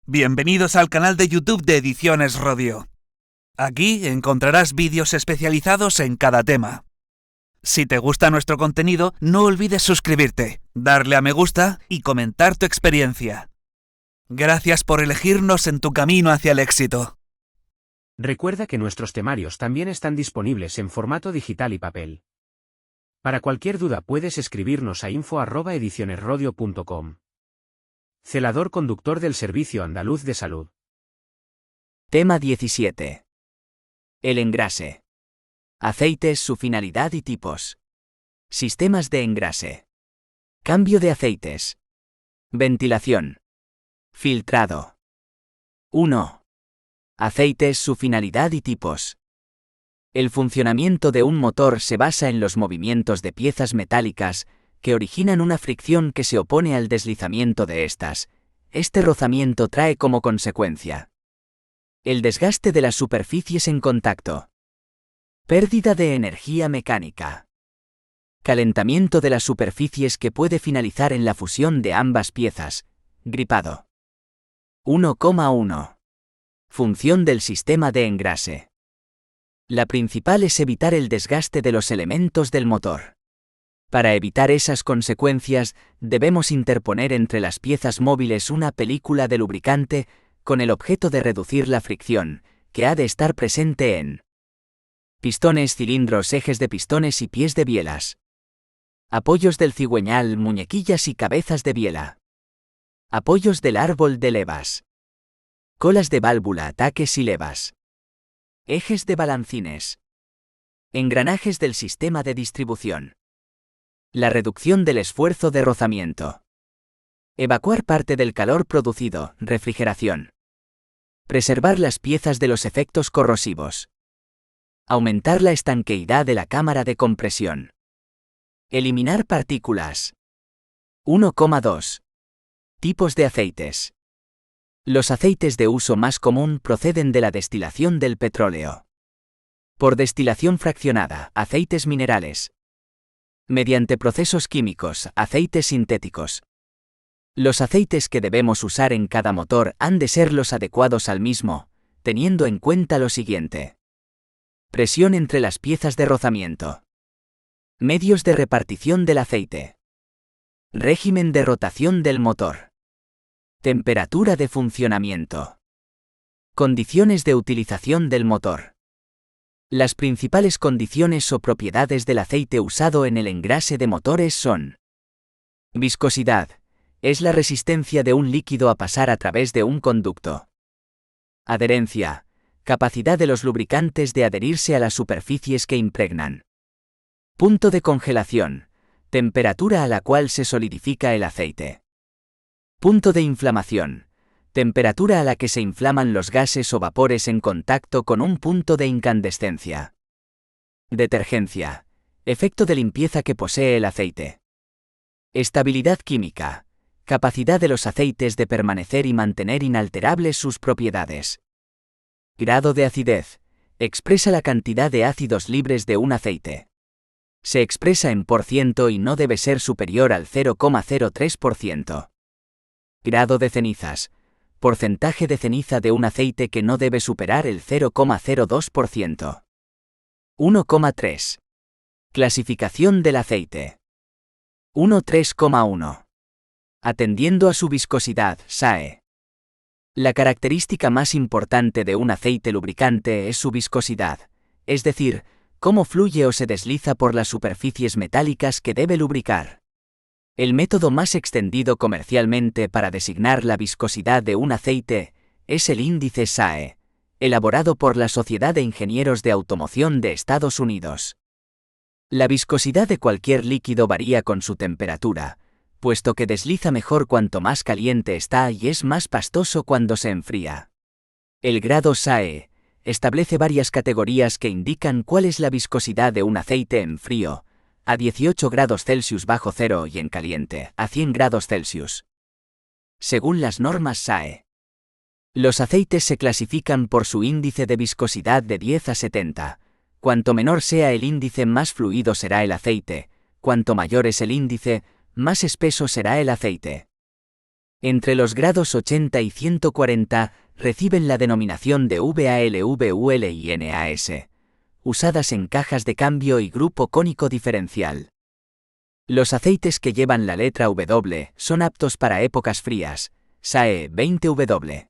Bienvenidos al canal de YouTube de Ediciones Rodio. Aquí encontrarás vídeos especializados en cada tema. Si te gusta nuestro contenido, no olvides suscribirte, darle a me gusta y comentar tu experiencia. Gracias por elegirnos en tu camino hacia el éxito. Recuerda que nuestros temarios también están disponibles en formato digital y papel. Para cualquier duda puedes escribirnos a info@edicionesrodio.com. Celador conductor del Servicio Andaluz de Salud. Tema 17. El engrase. Aceites, su finalidad y tipos. Sistemas de engrase. Cambio de aceites. Ventilación. Filtrado. 1. Aceites, su finalidad y tipos. El funcionamiento de un motor se basa en los movimientos de piezas metálicas que originan una fricción que se opone al deslizamiento de estas. Este rozamiento trae como consecuencia el desgaste de las superficies en contacto, pérdida de energía mecánica, calentamiento de las superficies que puede finalizar en la fusión de ambas piezas, gripado. 1,1. Función del sistema de engrase. La principal es evitar el desgaste de los elementos del motor. Para evitar esas consecuencias, debemos interponer entre las piezas móviles una película de lubricante con el objeto de reducir la fricción, que ha de estar presente en pistones, cilindros, ejes de pistones y pies de bielas, apoyos del cigüeñal, muñequillas y cabezas de biela, apoyos del árbol de levas, colas de válvula, taques y levas, ejes de balancines, engranajes del sistema de distribución. La reducción del esfuerzo de rozamiento. Evacuar parte del calor producido, refrigeración. Preservar las piezas de los efectos corrosivos. Aumentar la estanqueidad de la cámara de compresión. Eliminar partículas. 1,2. Tipos de aceites. Los aceites de uso más común proceden de la destilación del petróleo. Por destilación fraccionada, aceites minerales. Mediante procesos químicos, aceites sintéticos. Los aceites que debemos usar en cada motor han de ser los adecuados al mismo, teniendo en cuenta lo siguiente. Presión entre las piezas de rozamiento. Medios de repartición del aceite. Régimen de rotación del motor. Temperatura de funcionamiento. Condiciones de utilización del motor. Las principales condiciones o propiedades del aceite usado en el engrase de motores son: viscosidad, es la resistencia de un líquido a pasar a través de un conducto. Adherencia, capacidad de los lubricantes de adherirse a las superficies que impregnan. Punto de congelación, temperatura a la cual se solidifica el aceite. Punto de inflamación, temperatura a la que se inflaman los gases o vapores en contacto con un punto de incandescencia. Detergencia, efecto de limpieza que posee el aceite. Estabilidad química, capacidad de los aceites de permanecer y mantener inalterables sus propiedades. Grado de acidez, expresa la cantidad de ácidos libres de un aceite. Se expresa en % y no debe ser superior al 0,03%. Grado de cenizas, porcentaje de ceniza de un aceite que no debe superar el 0,02%. 1,3. Clasificación del aceite. 1.3,1. Atendiendo a su viscosidad, SAE. La característica más importante de un aceite lubricante es su viscosidad, es decir, cómo fluye o se desliza por las superficies metálicas que debe lubricar. El método más extendido comercialmente para designar la viscosidad de un aceite es el índice SAE, elaborado por la Sociedad de Ingenieros de Automoción de Estados Unidos. La viscosidad de cualquier líquido varía con su temperatura, puesto que desliza mejor cuanto más caliente está y es más pastoso cuando se enfría. El grado SAE establece varias categorías que indican cuál es la viscosidad de un aceite en frío, a 18 grados Celsius bajo cero y en caliente, a 100 grados Celsius. Según las normas SAE, los aceites se clasifican por su índice de viscosidad de 10 a 70. Cuanto menor sea el índice, más fluido será el aceite. Cuanto mayor es el índice, más espeso será el aceite. Entre los grados 80 y 140 reciben la denominación de VAL, VUL y NAS, usadas en cajas de cambio y grupo cónico diferencial. Los aceites que llevan la letra W son aptos para épocas frías, SAE 20W.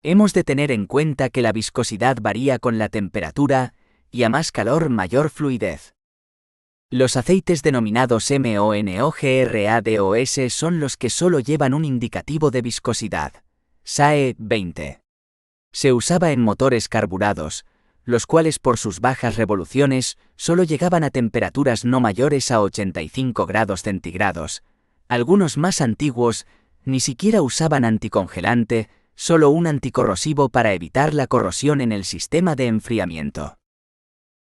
Hemos de tener en cuenta que la viscosidad varía con la temperatura, y a más calor mayor fluidez. Los aceites denominados MONOGRADOS son los que solo llevan un indicativo de viscosidad, SAE 20. Se usaba en motores carburados, los cuales por sus bajas revoluciones solo llegaban a temperaturas no mayores a 85 grados centígrados. Algunos más antiguos ni siquiera usaban anticongelante, solo un anticorrosivo para evitar la corrosión en el sistema de enfriamiento.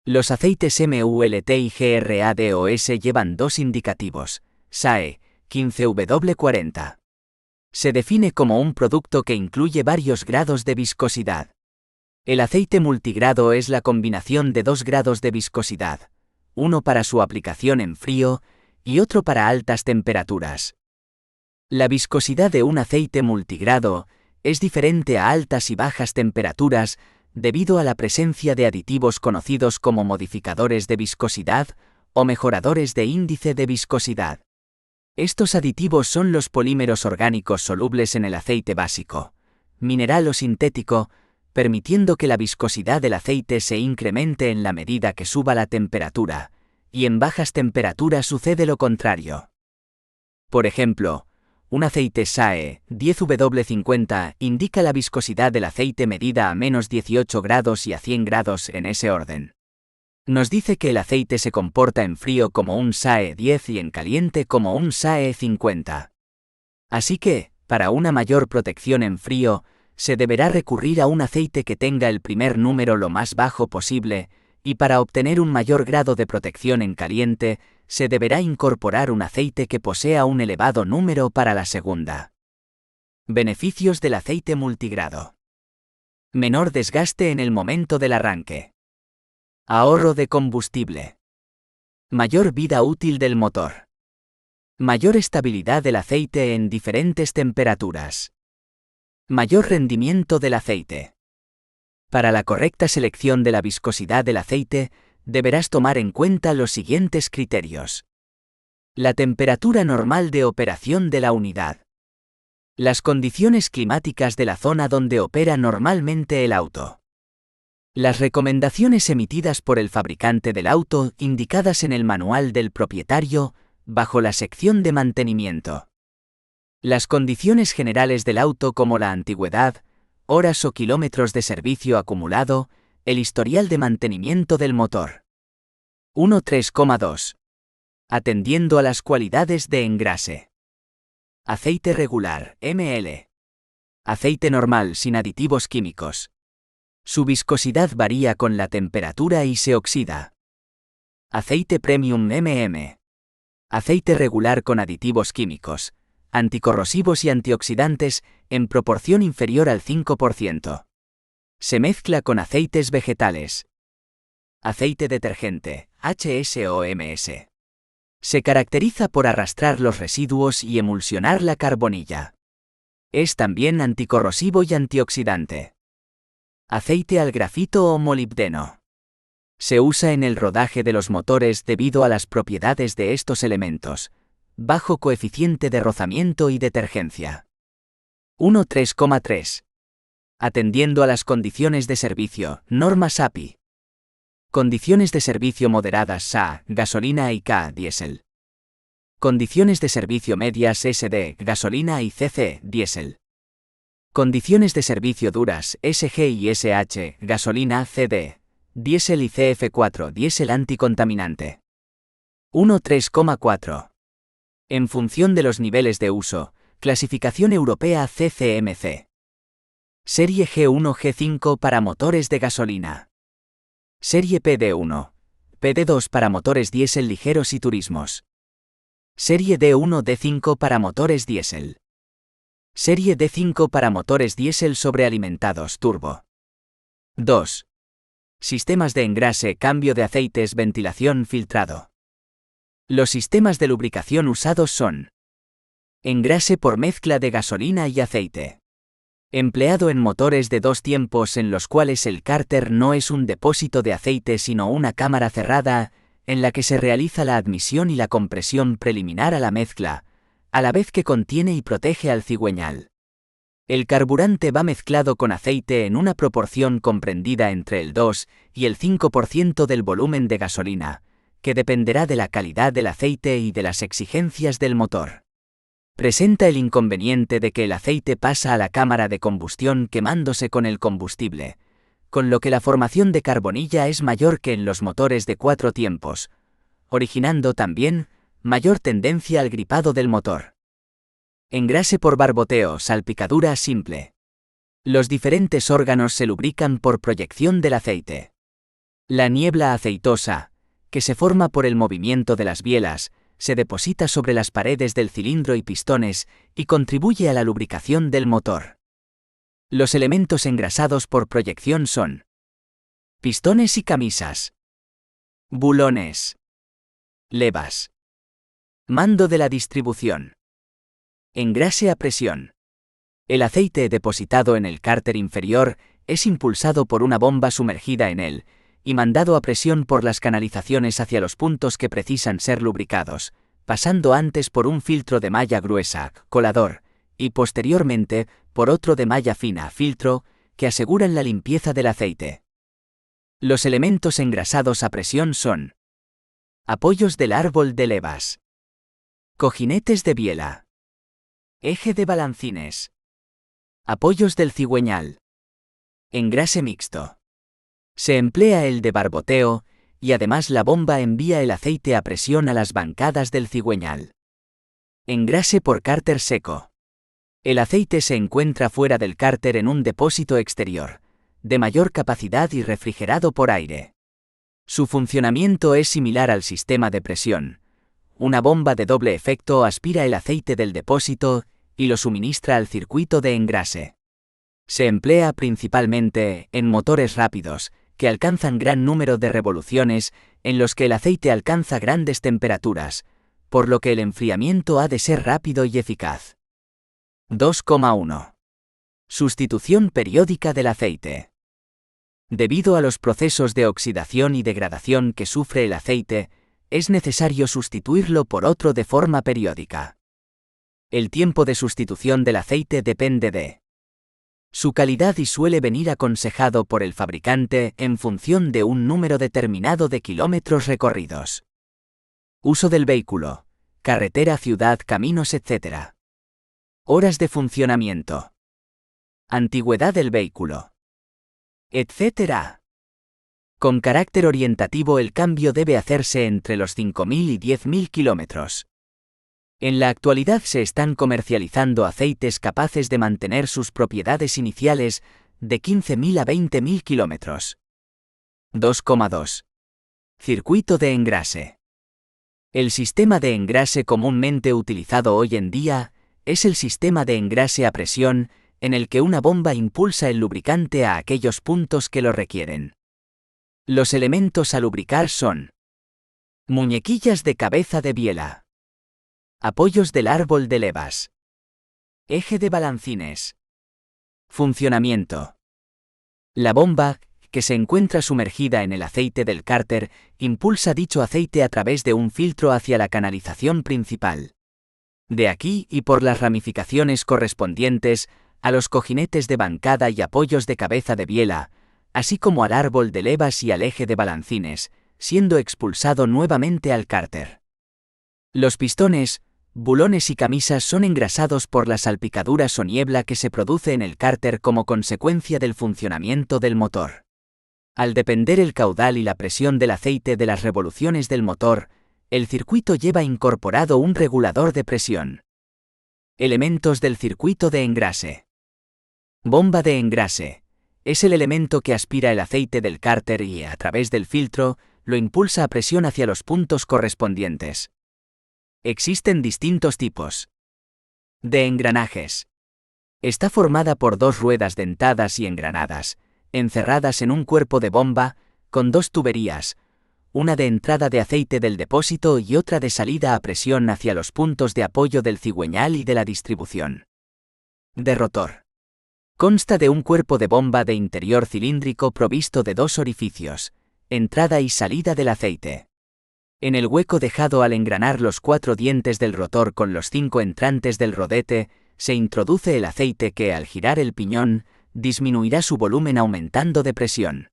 Los aceites MULT y GRADOS llevan dos indicativos, SAE 15W40. Se define como un producto que incluye varios grados de viscosidad. El aceite multigrado es la combinación de dos grados de viscosidad, uno para su aplicación en frío y otro para altas temperaturas. La viscosidad de un aceite multigrado es diferente a altas y bajas temperaturas debido a la presencia de aditivos conocidos como modificadores de viscosidad o mejoradores de índice de viscosidad. Estos aditivos son los polímeros orgánicos solubles en el aceite básico, mineral o sintético, permitiendo que la viscosidad del aceite se incremente en la medida que suba la temperatura, y en bajas temperaturas sucede lo contrario. Por ejemplo, un aceite SAE 10W50 indica la viscosidad del aceite medida a menos 18 grados y a 100 grados en ese orden. Nos dice que el aceite se comporta en frío como un SAE 10 y en caliente como un SAE 50. Así que, para una mayor protección en frío, se deberá recurrir a un aceite que tenga el primer número lo más bajo posible, y para obtener un mayor grado de protección en caliente, se deberá incorporar un aceite que posea un elevado número para la segunda. Beneficios del aceite multigrado. Menor desgaste en el momento del arranque. Ahorro de combustible. Mayor vida útil del motor. Mayor estabilidad del aceite en diferentes temperaturas. Mayor rendimiento del aceite. Para la correcta selección de la viscosidad del aceite, deberás tomar en cuenta los siguientes criterios. La temperatura normal de operación de la unidad. Las condiciones climáticas de la zona donde opera normalmente el auto. Las recomendaciones emitidas por el fabricante del auto indicadas en el manual del propietario, bajo la sección de mantenimiento. Las condiciones generales del auto como la antigüedad, horas o kilómetros de servicio acumulado, el historial de mantenimiento del motor. 1.3,2. Atendiendo a las cualidades de engrase. Aceite regular, ml. Aceite normal sin aditivos químicos. Su viscosidad varía con la temperatura y se oxida. Aceite premium, Aceite regular con aditivos químicos, anticorrosivos y antioxidantes, en proporción inferior al 5%. Se mezcla con aceites vegetales. Aceite detergente, HSOMS. Se caracteriza por arrastrar los residuos y emulsionar la carbonilla. Es también anticorrosivo y antioxidante. Aceite al grafito o molibdeno. Se usa en el rodaje de los motores debido a las propiedades de estos elementos, bajo coeficiente de rozamiento y detergencia. 1.3,3. Atendiendo a las condiciones de servicio, normas API. Condiciones de servicio moderadas SA, gasolina y K, diésel. Condiciones de servicio medias SD, gasolina y CC, diésel. Condiciones de servicio duras, SG y SH, gasolina, CD, diésel y CF4, diésel anticontaminante. 1.3,4. En función de los niveles de uso, clasificación europea CCMC. Serie G1 G5 para motores de gasolina. Serie PD1, PD2 para motores diésel ligeros y turismos. Serie D1 D5 para motores diésel. Serie D5 para motores diésel sobrealimentados turbo. 2. Sistemas de engrase, cambio de aceites, ventilación, filtrado. Los sistemas de lubricación usados son Engrase por mezcla de gasolina y aceite. Empleado en motores de 2 tiempos en los cuales el cárter no es un depósito de aceite sino una cámara cerrada, en la que se realiza la admisión y la compresión preliminar a la mezcla, a la vez que contiene y protege al cigüeñal. El carburante va mezclado con aceite en una proporción comprendida entre el 2 y el 5% del volumen de gasolina, que dependerá de la calidad del aceite y de las exigencias del motor. Presenta el inconveniente de que el aceite pasa a la cámara de combustión quemándose con el combustible, con lo que la formación de carbonilla es mayor que en los motores de 4 tiempos, originando también mayor tendencia al gripado del motor. Engrase por barboteo, salpicadura simple. Los diferentes órganos se lubrican por proyección del aceite. La niebla aceitosa, que se forma por el movimiento de las bielas, se deposita sobre las paredes del cilindro y pistones y contribuye a la lubricación del motor. Los elementos engrasados por proyección son pistones y camisas, bulones, levas, mando de la distribución, engrase a presión. El aceite depositado en el cárter inferior es impulsado por una bomba sumergida en él y mandado a presión por las canalizaciones hacia los puntos que precisan ser lubricados, pasando antes por un filtro de malla gruesa, colador, y posteriormente por otro de malla fina, filtro, que aseguran la limpieza del aceite. Los elementos engrasados a presión son apoyos del árbol de levas, cojinetes de biela, eje de balancines, apoyos del cigüeñal, engrase mixto. Se emplea el de barboteo, y además la bomba envía el aceite a presión a las bancadas del cigüeñal. Engrase por cárter seco. El aceite se encuentra fuera del cárter en un depósito exterior, de mayor capacidad y refrigerado por aire. Su funcionamiento es similar al sistema de presión. Una bomba de doble efecto aspira el aceite del depósito y lo suministra al circuito de engrase. Se emplea principalmente en motores rápidos, que alcanzan gran número de revoluciones, en los que el aceite alcanza grandes temperaturas, por lo que el enfriamiento ha de ser rápido y eficaz. 2,1. Sustitución periódica del aceite. Debido a los procesos de oxidación y degradación que sufre el aceite, es necesario sustituirlo por otro de forma periódica. El tiempo de sustitución del aceite depende de su calidad y suele venir aconsejado por el fabricante en función de un número determinado de kilómetros recorridos. Uso del vehículo, carretera, ciudad, caminos, etc. Horas de funcionamiento. Antigüedad del vehículo, etc. Con carácter orientativo el cambio debe hacerse entre los 5.000 y 10.000 kilómetros. En la actualidad se están comercializando aceites capaces de mantener sus propiedades iniciales de 15.000 a 20.000 kilómetros. 2,2. Circuito de engrase. El sistema de engrase comúnmente utilizado hoy en día es el sistema de engrase a presión, en el que una bomba impulsa el lubricante a aquellos puntos que lo requieren. Los elementos a lubricar son muñequillas de cabeza de biela, apoyos del árbol de levas, eje de balancines. Funcionamiento. La bomba, que se encuentra sumergida en el aceite del cárter, impulsa dicho aceite a través de un filtro hacia la canalización principal. De aquí y por las ramificaciones correspondientes a los cojinetes de bancada y apoyos de cabeza de biela, así como al árbol de levas y al eje de balancines, siendo expulsado nuevamente al cárter. Los pistones, bulones y camisas son engrasados por las salpicaduras o niebla que se produce en el cárter como consecuencia del funcionamiento del motor. Al depender el caudal y la presión del aceite de las revoluciones del motor, el circuito lleva incorporado un regulador de presión. Elementos del circuito de engrase. Bomba de engrase. Es el elemento que aspira el aceite del cárter y, a través del filtro, lo impulsa a presión hacia los puntos correspondientes. Existen distintos tipos de engranajes. Está formada por 2 ruedas dentadas y engranadas, encerradas en un cuerpo de bomba, con 2 tuberías, una de entrada de aceite del depósito y otra de salida a presión hacia los puntos de apoyo del cigüeñal y de la distribución. De rotor. Consta de un cuerpo de bomba de interior cilíndrico provisto de dos orificios, entrada y salida del aceite. En el hueco dejado al engranar los 4 dientes del rotor con los 5 entrantes del rodete, se introduce el aceite que, al girar el piñón, disminuirá su volumen aumentando de presión.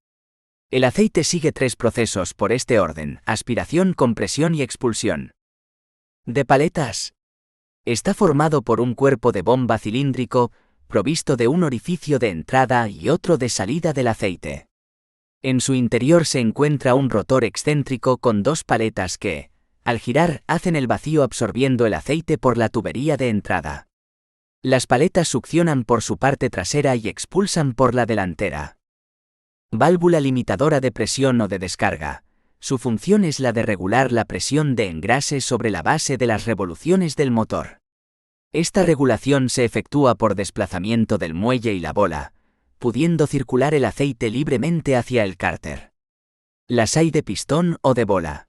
El aceite sigue 3 procesos por este orden: aspiración, compresión y expulsión. De paletas. Está formado por un cuerpo de bomba cilíndrico, provisto de un orificio de entrada y otro de salida del aceite. En su interior se encuentra un rotor excéntrico con 2 paletas que, al girar, hacen el vacío absorbiendo el aceite por la tubería de entrada. Las paletas succionan por su parte trasera y expulsan por la delantera. Válvula limitadora de presión o de descarga. Su función es la de regular la presión de engrase sobre la base de las revoluciones del motor. Esta regulación se efectúa por desplazamiento del muelle y la bola, pudiendo circular el aceite libremente hacia el cárter. Las hay de pistón o de bola.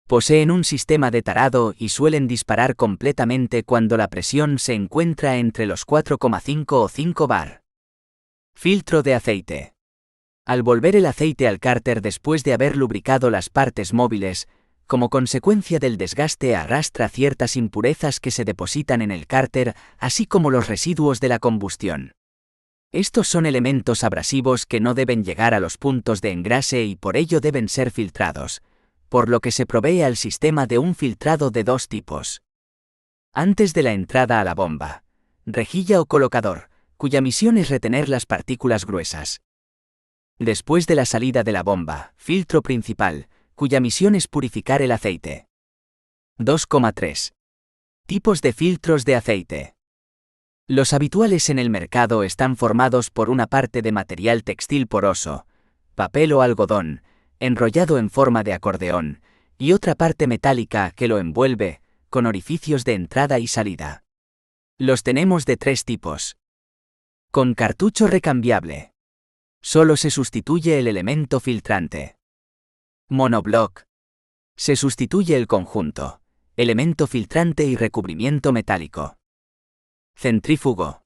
Poseen un sistema de tarado y suelen disparar completamente cuando la presión se encuentra entre los 4,5 o 5 bar. Filtro de aceite. Al volver el aceite al cárter después de haber lubricado las partes móviles, como consecuencia del desgaste arrastra ciertas impurezas que se depositan en el cárter, así como los residuos de la combustión. Estos son elementos abrasivos que no deben llegar a los puntos de engrase y por ello deben ser filtrados, por lo que se provee al sistema de un filtrado de 2 tipos. Antes de la entrada a la bomba, rejilla o colocador, cuya misión es retener las partículas gruesas. Después de la salida de la bomba, filtro principal, cuya misión es purificar el aceite. 2,3. Tipos de filtros de aceite. Los habituales en el mercado están formados por una parte de material textil poroso, papel o algodón, enrollado en forma de acordeón, y otra parte metálica que lo envuelve, con orificios de entrada y salida. Los tenemos de 3 tipos. Con cartucho recambiable. Solo se sustituye el elemento filtrante. Monoblock. Se sustituye el conjunto, elemento filtrante y recubrimiento metálico. Centrífugo.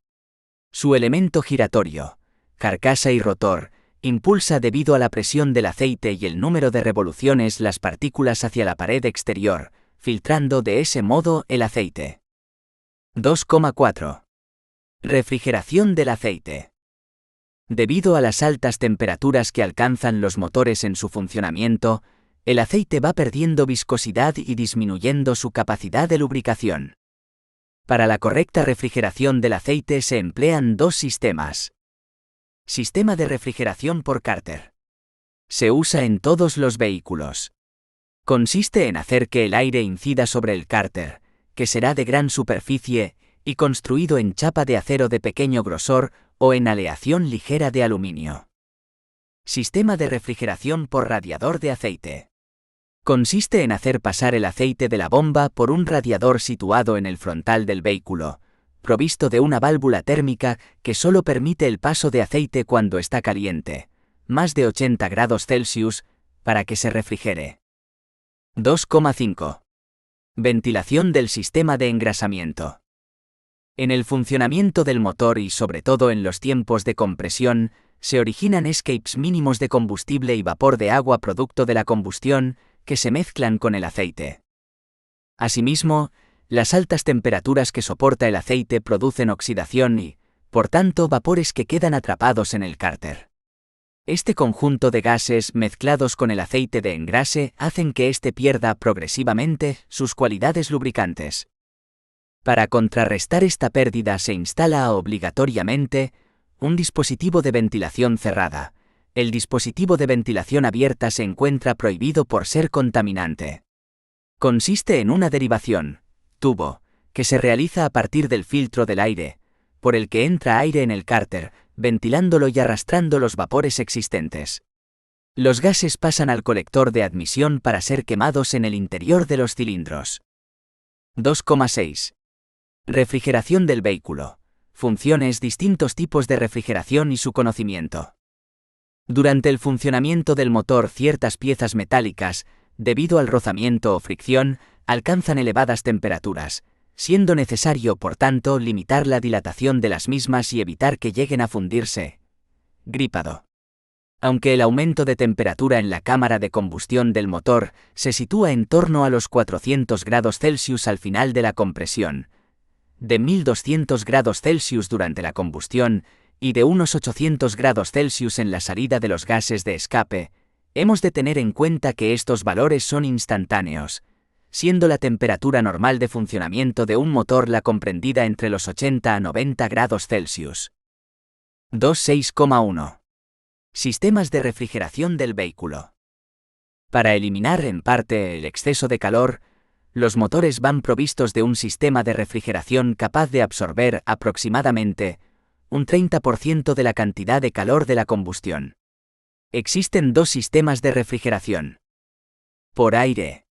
Su elemento giratorio, carcasa y rotor, impulsa debido a la presión del aceite y el número de revoluciones las partículas hacia la pared exterior, filtrando de ese modo el aceite. 2,4. Refrigeración del aceite. Debido a las altas temperaturas que alcanzan los motores en su funcionamiento, el aceite va perdiendo viscosidad y disminuyendo su capacidad de lubricación. Para la correcta refrigeración del aceite se emplean 2 sistemas. Sistema de refrigeración por cárter. Se usa en todos los vehículos. Consiste en hacer que el aire incida sobre el cárter, que será de gran superficie, y construido en chapa de acero de pequeño grosor o en aleación ligera de aluminio. Sistema de refrigeración por radiador de aceite. Consiste en hacer pasar el aceite de la bomba por un radiador situado en el frontal del vehículo, provisto de una válvula térmica que solo permite el paso de aceite cuando está caliente, más de 80 grados Celsius, para que se refrigere. 2,5. Ventilación del sistema de engrasamiento. En el funcionamiento del motor y sobre todo en los tiempos de compresión, se originan escapes mínimos de combustible y vapor de agua producto de la combustión, que se mezclan con el aceite. Asimismo, las altas temperaturas que soporta el aceite producen oxidación y, por tanto, vapores que quedan atrapados en el cárter. Este conjunto de gases mezclados con el aceite de engrase hacen que éste pierda progresivamente sus cualidades lubricantes. Para contrarrestar esta pérdida se instala obligatoriamente un dispositivo de ventilación cerrada. El dispositivo de ventilación abierta se encuentra prohibido por ser contaminante. Consiste en una derivación, tubo, que se realiza a partir del filtro del aire, por el que entra aire en el cárter, ventilándolo y arrastrando los vapores existentes. Los gases pasan al colector de admisión para ser quemados en el interior de los cilindros. 2,6. Refrigeración del vehículo. Funciones, distintos tipos de refrigeración y su conocimiento. Durante el funcionamiento del motor, ciertas piezas metálicas, debido al rozamiento o fricción, alcanzan elevadas temperaturas, siendo necesario, por tanto, limitar la dilatación de las mismas y evitar que lleguen a fundirse. Gripado. Aunque el aumento de temperatura en la cámara de combustión del motor se sitúa en torno a los 400 grados Celsius al final de la compresión, de 1200 grados Celsius durante la combustión y de unos 800 grados Celsius en la salida de los gases de escape, hemos de tener en cuenta que estos valores son instantáneos, siendo la temperatura normal de funcionamiento de un motor la comprendida entre los 80 a 90 grados Celsius. 2.6,1. Sistemas de refrigeración del vehículo. Para eliminar en parte el exceso de calor, los motores van provistos de un sistema de refrigeración capaz de absorber aproximadamente un 30% de la cantidad de calor de la combustión. Existen dos sistemas de refrigeración. Por aire.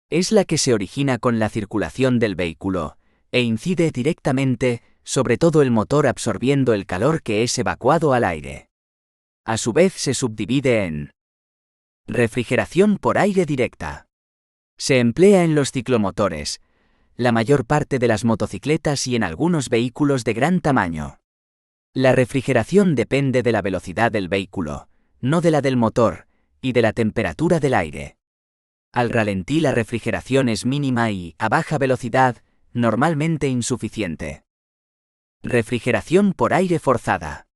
Es la que se origina con la circulación del vehículo e incide directamente sobre todo el motor absorbiendo el calor que es evacuado al aire. A su vez se subdivide en refrigeración por aire directa. Se emplea en los ciclomotores, la mayor parte de las motocicletas y en algunos vehículos de gran tamaño. La refrigeración depende de la velocidad del vehículo, no de la del motor, y de la temperatura del aire. Al ralentí la refrigeración es mínima y, a baja velocidad, normalmente insuficiente. Refrigeración por aire forzada.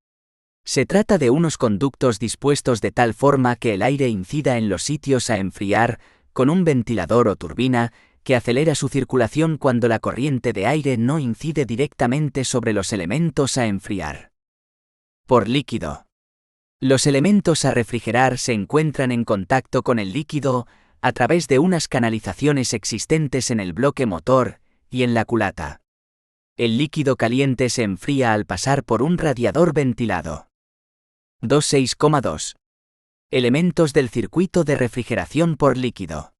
Se trata de unos conductos dispuestos de tal forma que el aire incida en los sitios a enfriar, con un ventilador o turbina, que acelera su circulación cuando la corriente de aire no incide directamente sobre los elementos a enfriar. Por líquido. Los elementos a refrigerar se encuentran en contacto con el líquido a través de unas canalizaciones existentes en el bloque motor y en la culata. El líquido caliente se enfría al pasar por un radiador ventilado. 2.6,2. Elementos del circuito de refrigeración por líquido.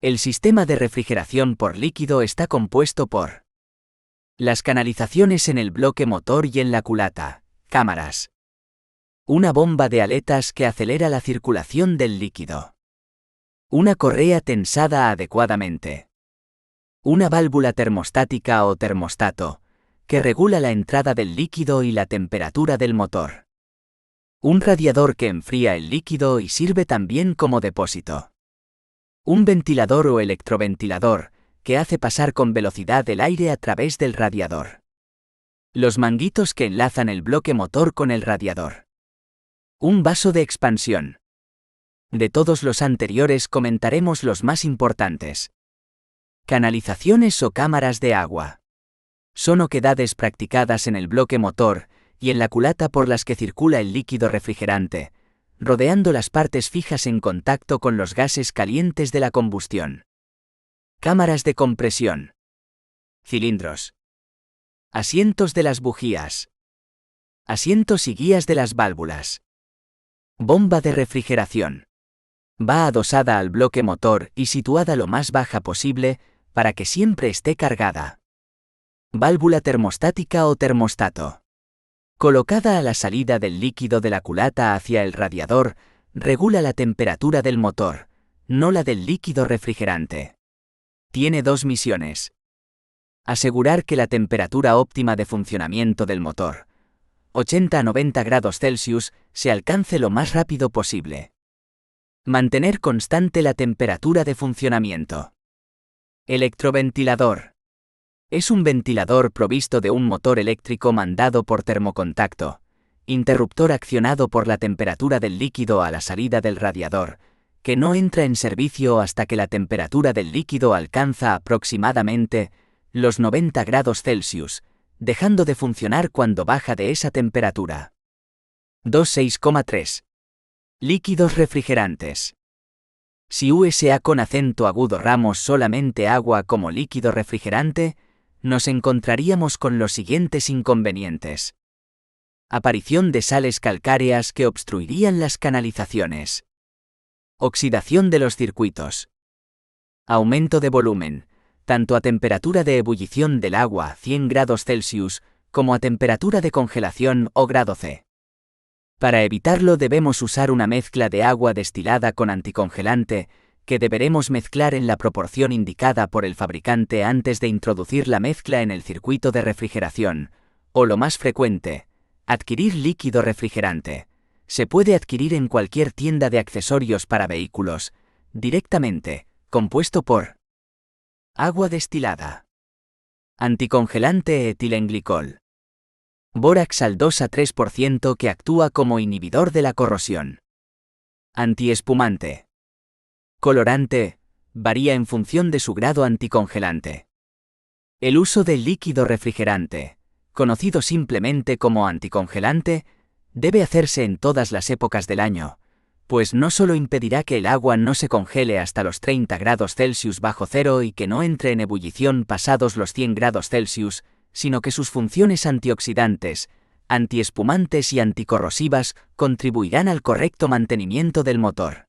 El sistema de refrigeración por líquido está compuesto por las canalizaciones en el bloque motor y en la culata, cámaras. Una bomba de aletas que acelera la circulación del líquido. Una correa tensada adecuadamente. Una válvula termostática o termostato, que regula la entrada del líquido y la temperatura del motor. Un radiador que enfría el líquido y sirve también como depósito. Un ventilador o electroventilador, que hace pasar con velocidad el aire a través del radiador. Los manguitos que enlazan el bloque motor con el radiador. Un vaso de expansión. De todos los anteriores comentaremos los más importantes. Canalizaciones o cámaras de agua. Son oquedades practicadas en el bloque motor y en la culata por las que circula el líquido refrigerante, rodeando las partes fijas en contacto con los gases calientes de la combustión. Cámaras de compresión. Cilindros. Asientos de las bujías. Asientos y guías de las válvulas. Bomba de refrigeración. Va adosada al bloque motor y situada lo más baja posible para que siempre esté cargada. Válvula termostática o termostato. Colocada a la salida del líquido de la culata hacia el radiador, regula la temperatura del motor, no la del líquido refrigerante. Tiene dos misiones. Asegurar que la temperatura óptima de funcionamiento del motor, 80 a 90 grados Celsius, se alcance lo más rápido posible. Mantener constante la temperatura de funcionamiento. Electroventilador. Es un ventilador provisto de un motor eléctrico mandado por termocontacto, interruptor accionado por la temperatura del líquido a la salida del radiador, que no entra en servicio hasta que la temperatura del líquido alcanza aproximadamente los 90 grados Celsius, dejando de funcionar cuando baja de esa temperatura. 2.6,3. Líquidos refrigerantes. Si USA con acento agudo ramos solamente agua como líquido refrigerante, nos encontraríamos con los siguientes inconvenientes. Aparición de sales calcáreas que obstruirían las canalizaciones. Oxidación de los circuitos. Aumento de volumen, tanto a temperatura de ebullición del agua 100 grados Celsius como a temperatura de congelación o grado C. Para evitarlo debemos usar una mezcla de agua destilada con anticongelante, que deberemos mezclar en la proporción indicada por el fabricante antes de introducir la mezcla en el circuito de refrigeración, o lo más frecuente, adquirir líquido refrigerante. Se puede adquirir en cualquier tienda de accesorios para vehículos, directamente, compuesto por agua destilada, anticongelante etilenglicol, bórax al 2 a 3% que actúa como inhibidor de la corrosión, antiespumante, colorante, varía en función de su grado anticongelante. El uso del líquido refrigerante, conocido simplemente como anticongelante, debe hacerse en todas las épocas del año, pues no solo impedirá que el agua no se congele hasta los 30 grados Celsius bajo cero y que no entre en ebullición pasados los 100 grados Celsius, sino que sus funciones antioxidantes, antiespumantes y anticorrosivas contribuirán al correcto mantenimiento del motor.